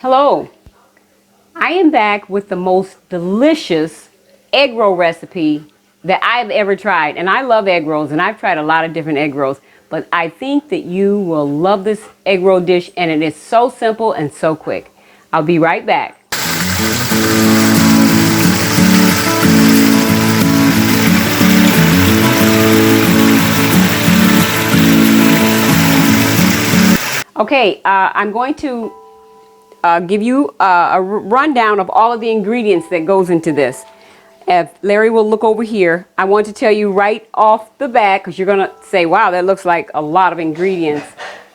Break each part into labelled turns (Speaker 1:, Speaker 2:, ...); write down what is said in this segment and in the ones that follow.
Speaker 1: Hello, I am back with the most delicious egg roll recipe that I've ever tried. And I love egg rolls, and I've tried a lot of different egg rolls, but I think that you will love this egg roll dish, and it is so simple and so quick. I'll be right back. Okay, I'm going to give you a rundown of all of the ingredients that goes into this. If Larry will look over here, I want to tell you right off the bat, because you're going to say, wow, that looks like a lot of ingredients.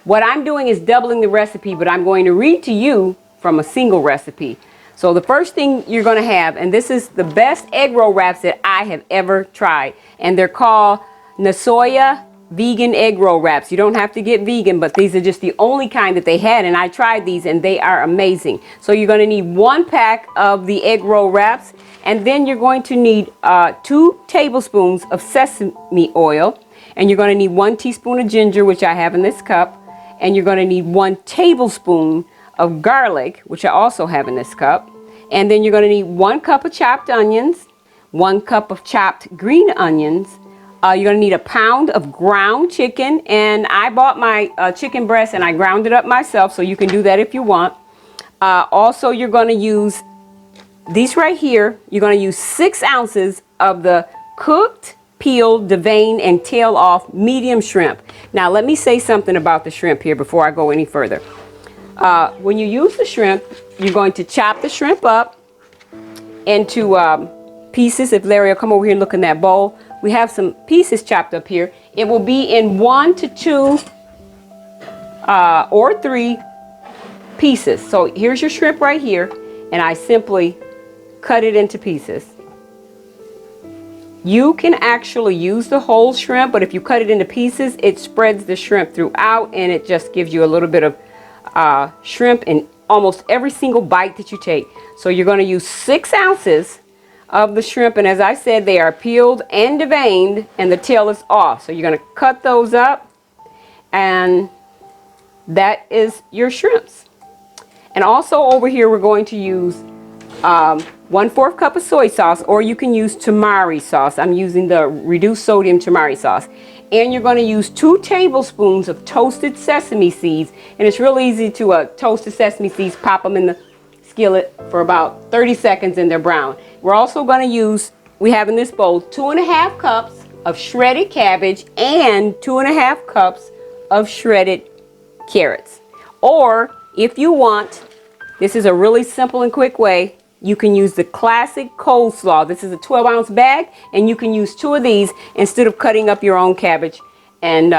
Speaker 1: What I'm doing is doubling the recipe, but I'm going to read to you from a single recipe. So the first thing you're going to have, and this is the best egg roll wraps that I have ever tried, and they're called Nasoya vegan egg roll wraps. You don't have to get vegan, but these are just the only kind that they had, and I tried these and they are amazing. So you're going to need 1 pack of the egg roll wraps, and then you're going to need 2 tablespoons of sesame oil, and you're going to need 1 teaspoon of ginger, which I have in this cup, and you're going to need 1 tablespoon of garlic, which I also have in this cup, and then you're going to need 1 cup of chopped onions, 1 cup of chopped green onions. You're going to need a pound of ground chicken, and I bought my chicken breast and I ground it up myself, so you can do that if you want. Also, you're going to use these right here. You're going to use 6 ounces of the cooked, peeled, deveined, and tail off medium shrimp. Now, let me say something about the shrimp here before I go any further. When you use the shrimp, you're going to chop the shrimp up into pieces. If Larry will come over here and look in that bowl, we have some pieces chopped up here. It will be in 1 to 2 or 3 pieces. So here's your shrimp right here, and I simply cut it into pieces. You can actually use the whole shrimp, but if you cut it into pieces, it spreads the shrimp throughout, and it just gives you a little bit of shrimp in almost every single bite that you take. So you're going to use 6 ounces of the shrimp, and as I said, they are peeled and deveined, and the tail is off. So you're going to cut those up, and that is your shrimps. And also over here, we're going to use 1/4 cup of soy sauce, or you can use tamari sauce. I'm using the reduced sodium tamari sauce. And you're going to use 2 tablespoons of toasted sesame seeds, and it's real easy to toast the sesame seeds, pop them in the skillet for about 30 seconds and they're brown. We're also going to use, we have in this bowl, 2½ cups of shredded cabbage and 2½ cups of shredded carrots. Or if you want, this is a really simple and quick way, you can use the classic coleslaw. This is a 12-ounce bag, and you can use 2 of these instead of cutting up your own cabbage and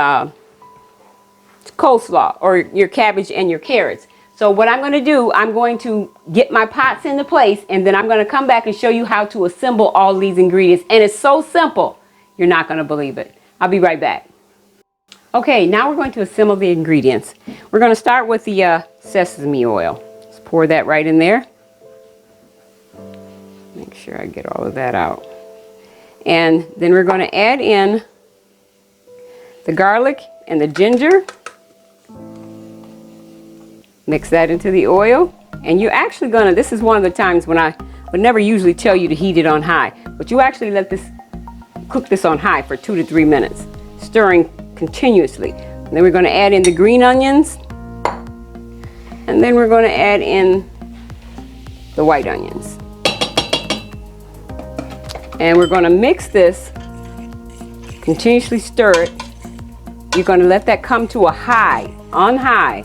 Speaker 1: coleslaw, or your cabbage and your carrots. So what I'm going to do, I'm going to get my pots into place, and then I'm going to come back and show you how to assemble all these ingredients. And it's so simple, you're not going to believe it. I'll be right back. Okay, now we're going to assemble the ingredients. We're going to start with the sesame oil. Let's pour that right in there. Make sure I get all of that out. And then we're going to add in the garlic and the ginger. Mix that into the oil, and you're actually gonna, this is one of the times when I would never usually tell you to heat it on high, but you actually let this, cook this on high for 2 to 3 minutes, stirring continuously. And then we're gonna add in the green onions, and then we're gonna add in the white onions. And we're gonna mix this, continuously stir it. You're gonna let that come to a high, on high.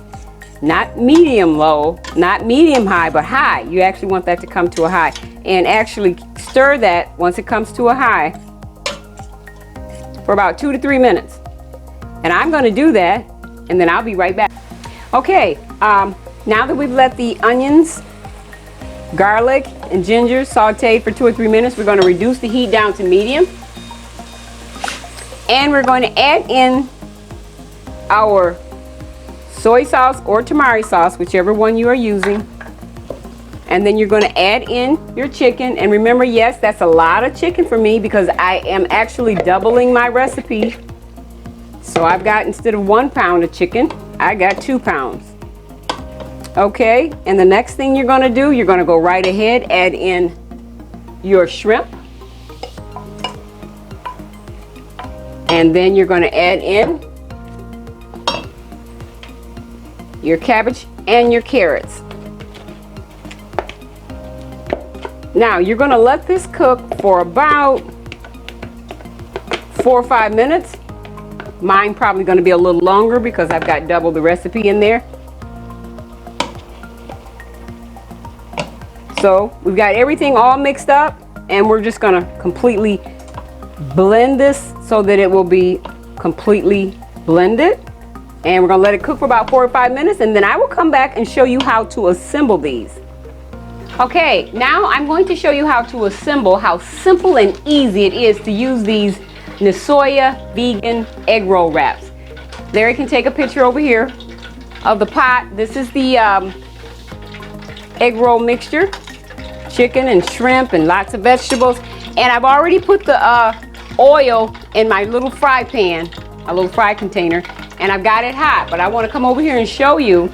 Speaker 1: Not medium low, not medium high, but high. You actually want that to come to a high. And actually stir that once it comes to a high for about 2 to 3 minutes. And I'm going to do that, and then I'll be right back. Okay, now that we've let the onions, garlic, and ginger saute for 2 or 3 minutes, we're going to reduce the heat down to medium. And we're going to add in our soy sauce or tamari sauce, whichever one you are using. And then you're going to add in your chicken. And remember, yes, that's a lot of chicken for me because I am actually doubling my recipe. So I've got, instead of 1 pound of chicken, I got 2 pounds. Okay, and the next thing you're gonna do, you're gonna go right ahead, add in your shrimp. And then you're gonna add in your cabbage and your carrots. Now you're gonna let this cook for about 4 or 5 minutes. Mine probably gonna be a little longer because I've got double the recipe in there. So we've got everything all mixed up, and we're just gonna completely blend this so that it will be completely blended. And we're gonna let it cook for about 4 or 5 minutes, and then I will come back and show you how to assemble these. Okay, now I'm going to show you how to assemble, how simple and easy it is to use these Nisoya vegan egg roll wraps. Larry can take a picture over here of the pot. This is the egg roll mixture, chicken and shrimp and lots of vegetables. And I've already put the oil in my little fry pan, a little fry container, and I've got it hot. But I want to come over here and show you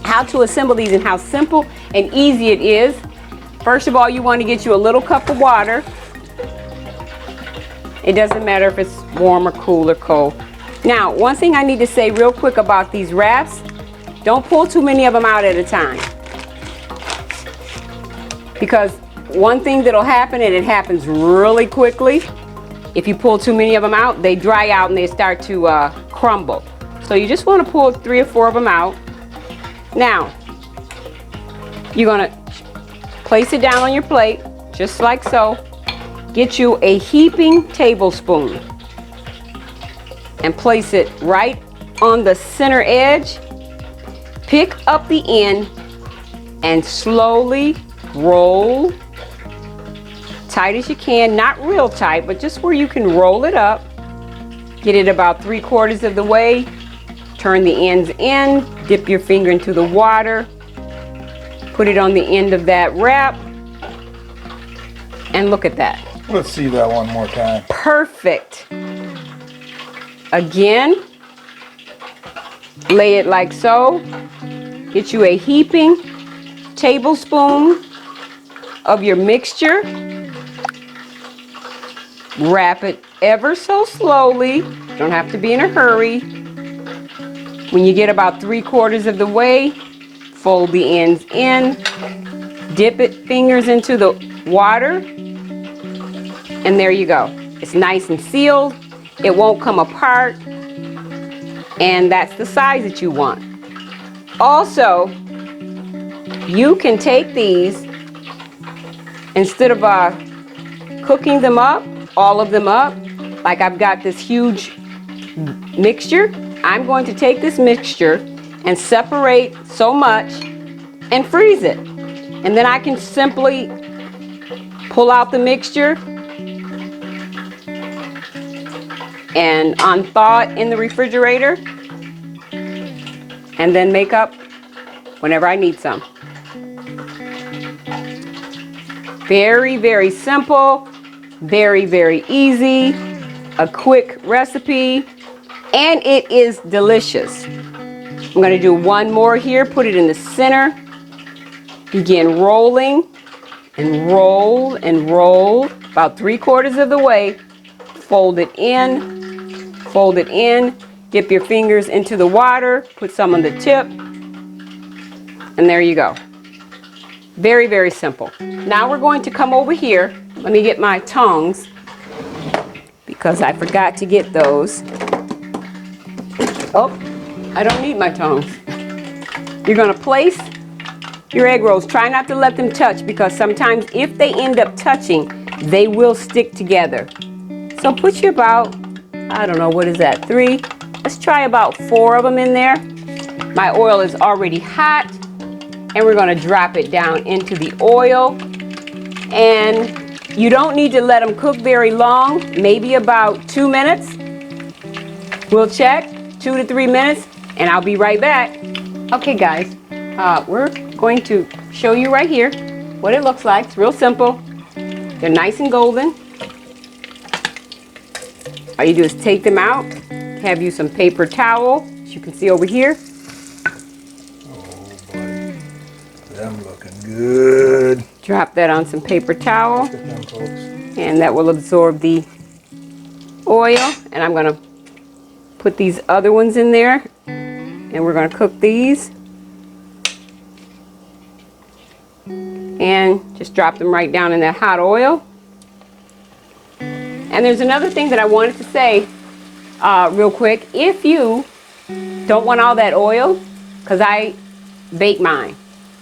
Speaker 1: how to assemble these and how simple and easy it is. First of all, you want to get you a little cup of water. It doesn't matter if it's warm or cool or cold. Now, one thing I need to say real quick about these wraps, don't pull too many of them out at a time. Because one thing that'll happen, and it happens really quickly, if you pull too many of them out, they dry out and they start to crumble. So you just want to pull 3 or 4 of them out. Now, you're gonna place it down on your plate, just like so. Get you a heaping tablespoon and place it right on the center edge. Pick up the end and slowly roll tight as you can, not real tight, but just where you can roll it up. Get it about 3/4 of the way. Turn the ends in, dip your finger into the water, put it on the end of that wrap, and look at that.
Speaker 2: Let's see that one more time.
Speaker 1: Perfect. Again, lay it like so. Get you a heaping tablespoon of your mixture. Wrap it ever so slowly. Don't have to be in a hurry. When you get about 3/4 of the way, fold the ends in, dip it fingers into the water, and there you go. It's nice and sealed. It won't come apart, and that's the size that you want. Also, you can take these, instead of cooking them up, all of them up, like I've got this huge mixture, I'm going to take this mixture and separate so much and freeze it. And then I can simply pull out the mixture and unthaw it in the refrigerator, and then make up whenever I need some. Very, very simple, very, very easy, a quick recipe, and it is delicious. I'm gonna do one more here, put it in the center, begin rolling and roll and roll, about 3/4 of the way, fold it in, dip your fingers into the water, put some on the tip, and there you go. Very, very simple. Now we're going to come over here. Let me get my tongs because I forgot to get those. Oh, I don't need my tongs. You're gonna place your egg rolls. Try not to let them touch because sometimes if they end up touching, they will stick together. So put you about, I don't know, what is that, 3? Let's try about 4 of them in there. My oil is already hot, and we're gonna drop it down into the oil. And you don't need to let them cook very long, maybe about 2 minutes. We'll check, 2 to 3 minutes, and I'll be right back. Okay guys, we're going to show you right here what it looks like. It's real simple. They're nice and golden. All you do is take them out, have you some paper towel, as you can see over here.
Speaker 2: looking good.
Speaker 1: Drop that on some paper towel,
Speaker 2: Look at them, folks.
Speaker 1: and that will absorb the oil. And I'm gonna put these other ones in there, and we're gonna cook these. And just drop them right down in that hot oil. And there's another thing that I wanted to say real quick. If you don't want all that oil, because I bake mine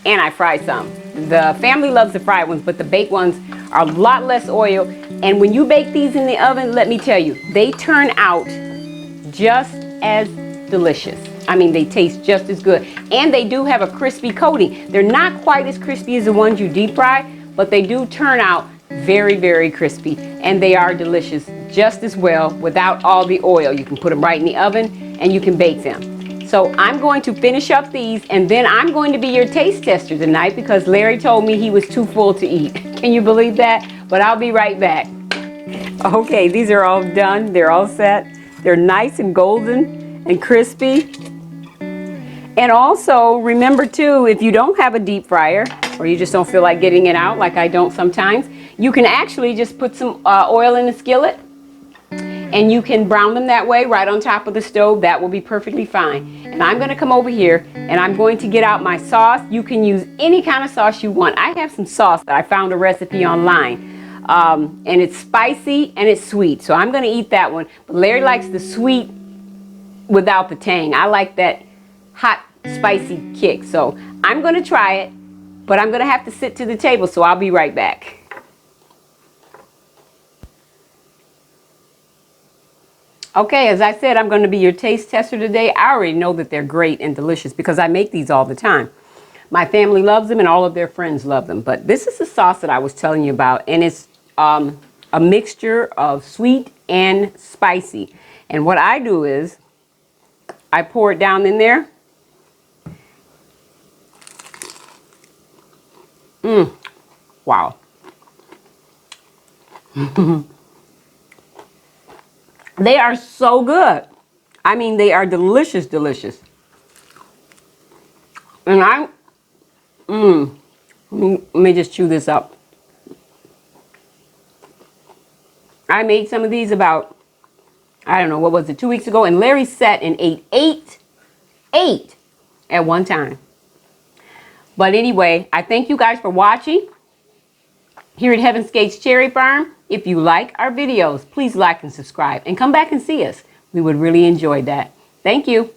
Speaker 1: and I fry some. The family loves the fried ones, but the baked ones are a lot less oil. And when you bake these in the oven, let me tell you, they turn out just as delicious. I mean, they taste just as good. And they do have a crispy coating. They're not quite as crispy as the ones you deep fry, but they do turn out very, very crispy. And they are delicious just as well without all the oil. You can put them right in the oven and you can bake them. So I'm going to finish up these, and then I'm going to be your taste tester tonight because Larry told me he was too full to eat. Can you believe that? But I'll be right back. Okay, these are all done. They're all set. They're nice and golden and crispy. And also remember too, if you don't have a deep fryer or you just don't feel like getting it out like I don't sometimes, you can actually just put some oil in the skillet and you can brown them that way right on top of the stove. That will be perfectly fine. And I'm going to come over here and I'm going to get out my sauce. You can use any kind of sauce you want. I have some sauce that I found a recipe online. And it's spicy and it's sweet. So I'm going to eat that one. But Larry likes the sweet without the tang. I like that hot, spicy kick. So I'm going to try it, but I'm going to have to sit to the table. So I'll be right back. Okay, as I said, I'm going to be your taste tester today. I already know that they're great and delicious because I make these all the time. My family loves them and all of their friends love them. But this is the sauce that I was telling you about, and it's a mixture of sweet and spicy. And what I do is I pour it down in there. Wow. They are so good. I mean, they are delicious, delicious. And let me just chew this up. I made some of these about, I don't know, what was it, 2 weeks ago, and Larry sat and ate eight at one time. But anyway, I thank you guys for watching here at Heaven's Gates Cherry Farm. If you like our videos, please like and subscribe and come back and see us. We would really enjoy that. Thank you.